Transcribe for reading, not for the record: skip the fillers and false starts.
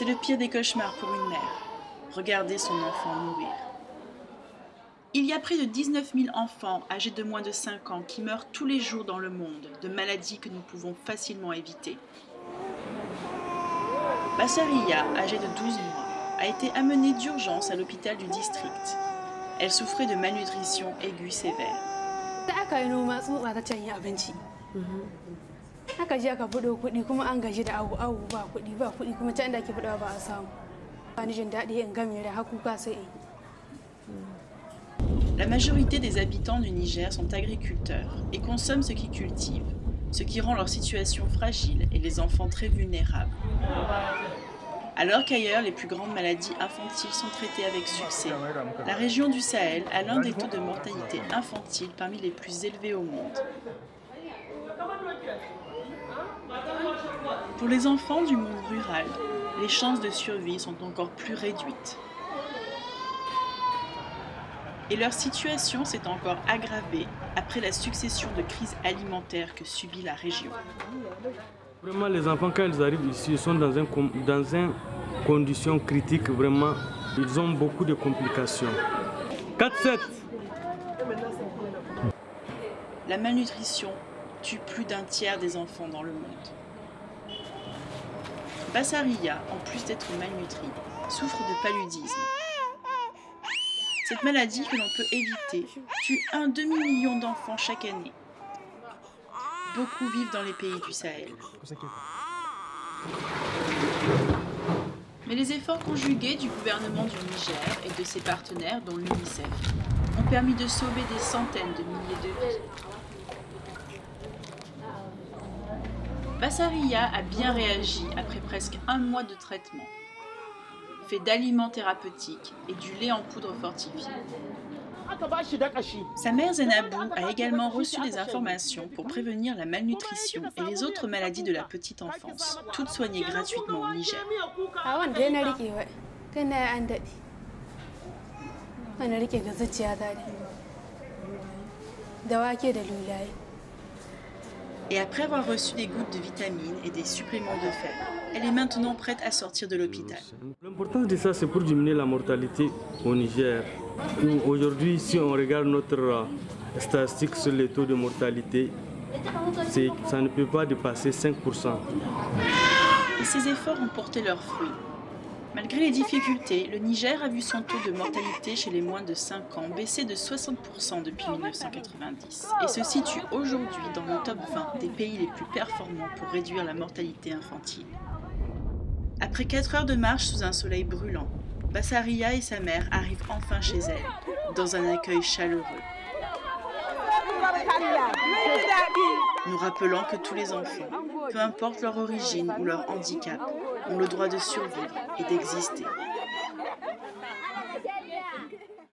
C'est le pire des cauchemars pour une mère, regarder son enfant mourir. Il y a près de 19 000 enfants âgés de moins de 5 ans qui meurent tous les jours dans le monde de maladies que nous pouvons facilement éviter. Basaria, âgée de 12 mois, a été amenée d'urgence à l'hôpital du district. Elle souffrait de malnutrition aiguë sévère. La majorité des habitants du Niger sont agriculteurs et consomment ce qu'ils cultivent, ce qui rend leur situation fragile et les enfants très vulnérables. Alors qu'ailleurs, les plus grandes maladies infantiles sont traitées avec succès, la région du Sahel a l'un des taux de mortalité infantile parmi les plus élevés au monde. Pour les enfants du monde rural, les chances de survie sont encore plus réduites. Et leur situation s'est encore aggravée après la succession de crises alimentaires que subit la région. Vraiment, les enfants, quand ils arrivent ici, ils sont dans une condition critique. Vraiment, ils ont beaucoup de complications. 4-7. La malnutrition tue plus d'un tiers des enfants dans le monde. Basaria, en plus d'être malnutrie, souffre de paludisme. Cette maladie que l'on peut éviter tue un demi-million d'enfants chaque année. Beaucoup vivent dans les pays du Sahel. Mais les efforts conjugués du gouvernement du Niger et de ses partenaires, dont l'UNICEF, ont permis de sauver des centaines de milliers de vies. Basaria a bien réagi après presque un mois de traitement, fait d'aliments thérapeutiques et du lait en poudre fortifiée. Sa mère Zainabou a également reçu des informations pour prévenir la malnutrition et les autres maladies de la petite enfance, toutes soignées gratuitement au Niger. Et après avoir reçu des gouttes de vitamines et des suppléments de fer, elle est maintenant prête à sortir de l'hôpital. L'importance de ça, c'est pour diminuer la mortalité au Niger. Aujourd'hui, si on regarde notre statistique sur les taux de mortalité, ça ne peut pas dépasser 5%. Et ces efforts ont porté leurs fruits. Malgré les difficultés, le Niger a vu son taux de mortalité chez les moins de 5 ans baisser de 60% depuis 1990 et se situe aujourd'hui dans le top 20 des pays les plus performants pour réduire la mortalité infantile. Après 4 heures de marche sous un soleil brûlant, Basaria et sa mère arrivent enfin chez elle, dans un accueil chaleureux. Nous rappelant que tous les enfants, peu importe leur origine ou leur handicap, ont le droit de survivre et d'exister.